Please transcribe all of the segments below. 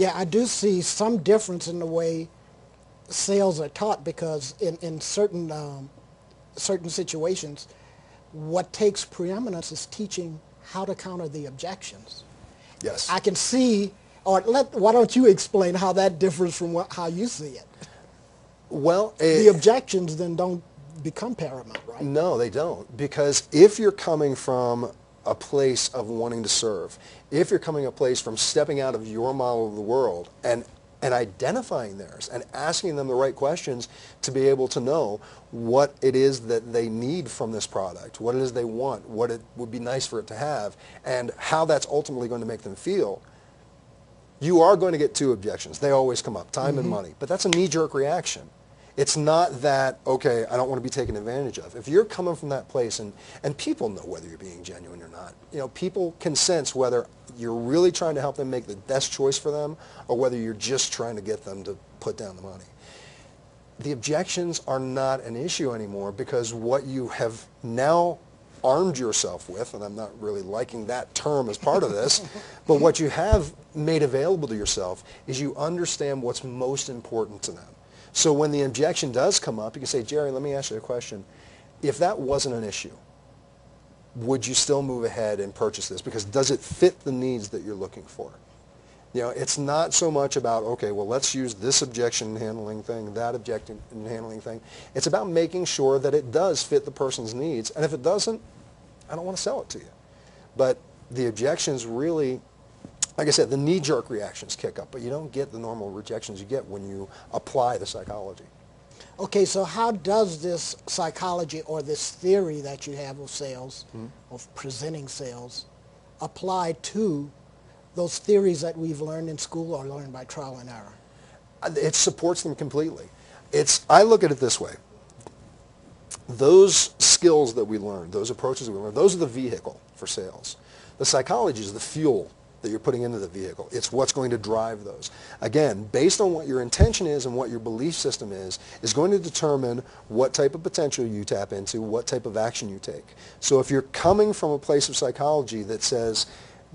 Yeah, I do see some difference in the way sales are taught because in certain situations, what takes preeminence is teaching how to counter the objections. Yes. I can see, or why don't you explain how that differs from how you see it? Well, The objections then don't become paramount, right? no, they don't. Because if you're coming from a place of wanting to serve, if you're coming a place from stepping out of your model of the world and identifying theirs and asking them the right questions to be able to know what it is that they need from this product, what it is they want, what it would be nice for it to have, and how that's ultimately going to make them feel, you are going to get two objections. They always come up, time and money. But that's a knee-jerk reaction. It's not that, okay, I don't want to be taken advantage of. If you're coming from that place, and people know whether you're being genuine or not. You know, people can sense whether you're really trying to help them make the best choice for them or whether you're just trying to get them to put down the money. The objections are not an issue anymore because what you have now armed yourself with, and I'm not really liking that term as part of this, but what you have made available to yourself is you understand what's most important to them. So when the objection does come up, you can say, Jerry, let me ask you a question. If that wasn't an issue, would you still move ahead and purchase this? Because does it fit the needs that you're looking for? You know, it's not so much about, okay, well, let's use this objection handling thing, that objection handling thing. It's about making sure that it does fit the person's needs. And if it doesn't, I don't want to sell it to you. But the objections really, like I said, the knee-jerk reactions kick up, but you don't get the normal rejections you get when you apply the psychology. Okay, so how does this psychology or this theory that you have of sales, of presenting sales, apply to those theories that we've learned in school or learned by trial and error? It supports them completely. I look at it this way. Those skills that we learn, those approaches that we learn, those are the vehicle for sales. The psychology is the fuel that you're putting into the vehicle. It's what's going to drive those. Again, based on what your intention is and what your belief system is going to determine what type of potential you tap into, what type of action you take. So if you're coming from a place of psychology that says,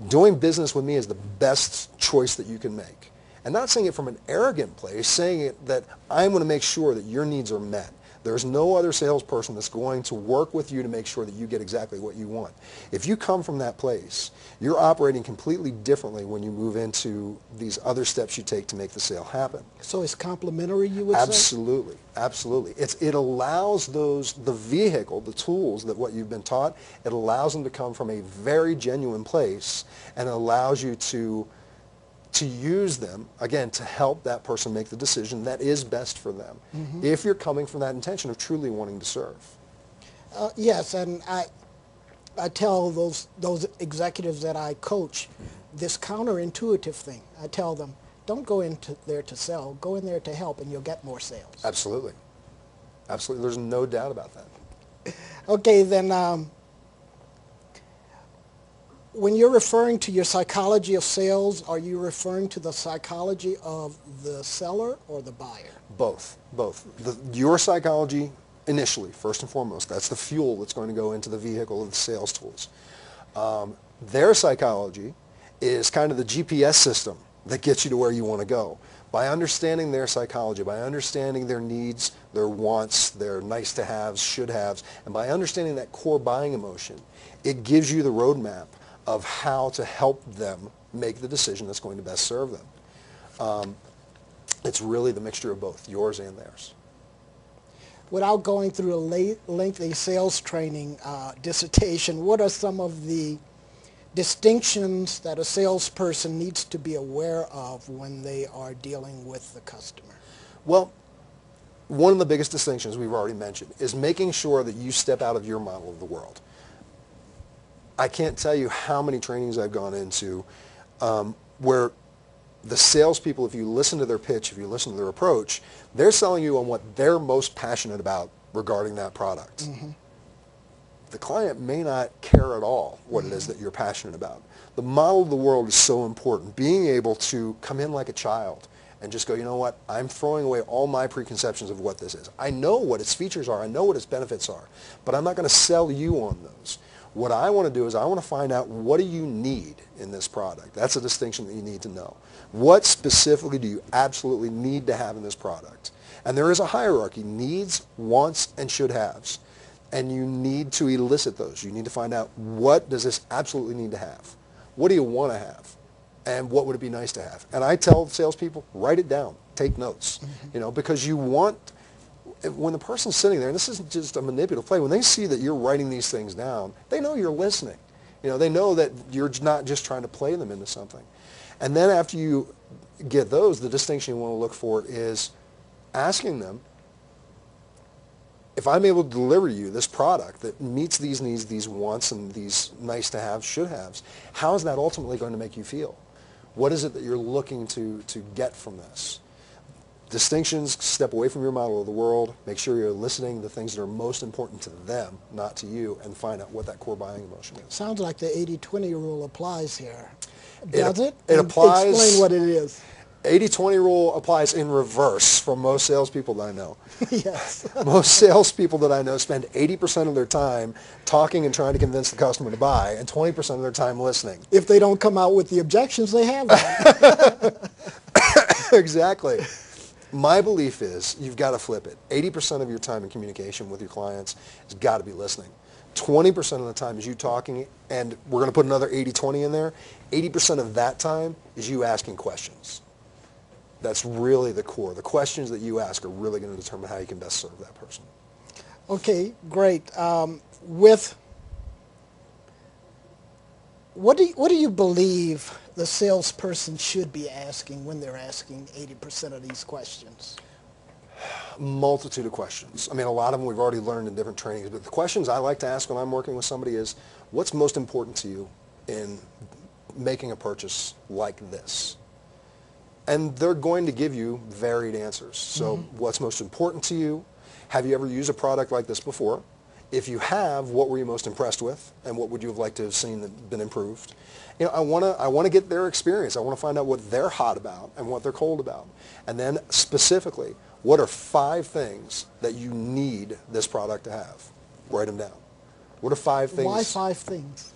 doing business with me is the best choice that you can make, and not saying it from an arrogant place, saying it that I'm going to make sure that your needs are met. There's no other salesperson that's going to work with you to make sure that you get exactly what you want. If you come from that place, you're operating completely differently when you move into these other steps you take to make the sale happen. So it's complementary, you would say? Absolutely, absolutely. It allows the vehicle, the tools that what you've been taught, it allows them to come from a very genuine place and it allows you to use them, again, to help that person make the decision that is best for them, if you're coming from that intention of truly wanting to serve. Yes, and I tell those executives that I coach this counterintuitive thing. I tell them, don't go in there to sell, go in there to help and you'll get more sales. Absolutely. Absolutely. There's no doubt about that. Okay, then when you're referring to your psychology of sales, are you referring to the psychology of the seller or the buyer? Both. Your psychology initially, first and foremost, that's the fuel that's going to go into the vehicle of the sales tools. Their psychology is kind of the GPS system that gets you to where you want to go. By understanding their psychology, by understanding their needs, their wants, their nice-to-haves, should-haves, and by understanding that core buying emotion, it gives you the roadmap of how to help them make the decision that's going to best serve them. It's really the mixture of both, yours and theirs. Without going through a lengthy sales training dissertation, what are some of the distinctions that a salesperson needs to be aware of when they are dealing with the customer? Well, one of the biggest distinctions we've already mentioned is making sure that you step out of your model of the world. I can't tell you how many trainings I've gone into where the salespeople, if you listen to their pitch, if you listen to their approach, they're selling you on what they're most passionate about regarding that product. The client may not care at all what it is that you're passionate about. The model of the world is so important. Being able to come in like a child and just go, you know what, I'm throwing away all my preconceptions of what this is. I know what its features are. I know what its benefits are. But I'm not going to sell you on those. What I want to do is I want to find out, what do you need in this product? That's a distinction that you need to know. What specifically do you absolutely need to have in this product? And there is a hierarchy: needs, wants, and should haves. And you need to elicit those. You need to find out, what does this absolutely need to have? What do you want to have? And what would it be nice to have? And I tell salespeople, write it down, take notes, because you want, when the person's sitting there, and this isn't just a manipulative play, when they see that you're writing these things down, they know you're listening. They know that you're not just trying to play them into something. And then after you get those, the distinction you want to look for is asking them, if I'm able to deliver you this product that meets these needs, these wants, and these nice to have, should haves, how is that ultimately going to make you feel? What is it that you're looking to get from this? Distinctions: step away from your model of the world, make sure you're listening to the things that are most important to them, not to you, and find out what that core buying emotion is. Sounds like the 80-20 rule applies here. Does it? It applies. Explain what it is. 80-20 rule applies in reverse for most salespeople that I know. Yes. Most salespeople that I know spend 80% of their time talking and trying to convince the customer to buy, and 20% of their time listening. If they don't come out with the objections, they have them. Exactly. My belief is you've got to flip it. 80% of your time in communication with your clients has got to be listening. 20% of the time is you talking, and we're going to put another 80-20 in there. 80% of that time is you asking questions. That's really the core. The questions that you ask are really going to determine how you can best serve that person. Okay, great. What do you believe the salesperson should be asking when they're asking 80% of these questions? Multitude of questions. I mean, a lot of them we've already learned in different trainings, but the questions I like to ask when I'm working with somebody is, what's most important to you in making a purchase like this? And they're going to give you varied answers. So what's most important to you? Have you ever used a product like this before? If you have, what were you most impressed with? And what would you have liked to have seen that been improved? I want to get their experience. I want to find out what they're hot about and what they're cold about. And then specifically, what are 5 things that you need this product to have? Write them down. What are 5 things? Why 5 things?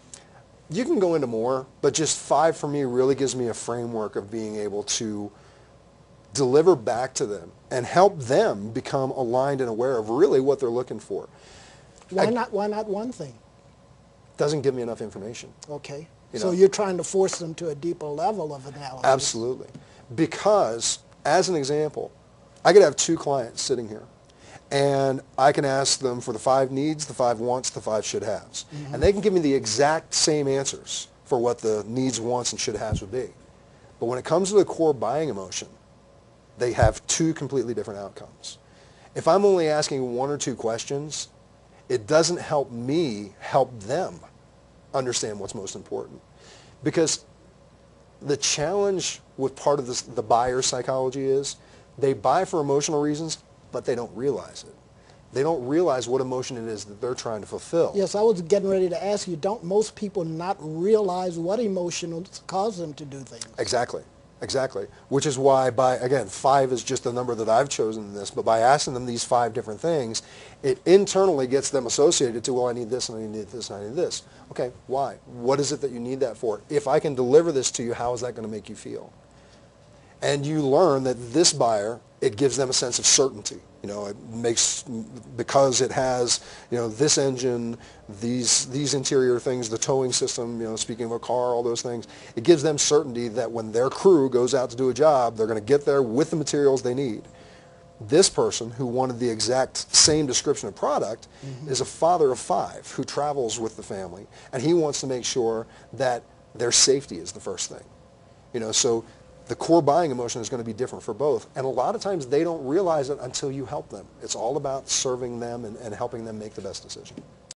You can go into more, but just 5 for me really gives me a framework of being able to deliver back to them and help them become aligned and aware of really what they're looking for. Why not 1 thing? Doesn't give me enough information. Okay. You So know? you're trying to force them to a deeper level of analysis. Absolutely. Because, as an example, I could have 2 clients sitting here, and I can ask them for the 5 needs, the 5 wants, the 5 should haves. And they can give me the exact same answers for what the needs, wants, and should haves would be. But when it comes to the core buying emotion, they have 2 completely different outcomes. If I'm only asking 1 or 2 questions, it doesn't help me help them understand what's most important. Because the challenge with part of this, the buyer's psychology is they buy for emotional reasons, but they don't realize it. They don't realize what emotion it is that they're trying to fulfill. Yes, I was getting ready to ask you, don't most people not realize what emotions cause them to do things? Exactly. Exactly. Which is why again, 5 is just the number that I've chosen in this, but by asking them these 5 different things, it internally gets them associated to, well, I need this, and I need this, and I need this. Okay, why? What is it that you need that for? If I can deliver this to you, how is that going to make you feel? And you learn that this buyer, it gives them a sense of certainty. It makes, because it has, this engine, these interior things, the towing system, speaking of a car, all those things, it gives them certainty that when their crew goes out to do a job, they're going to get there with the materials they need. This person, who wanted the exact same description of product, is a father of 5 who travels with the family, and he wants to make sure that their safety is the first thing. So the core buying emotion is going to be different for both. And a lot of times they don't realize it until you help them. It's all about serving them and helping them make the best decision.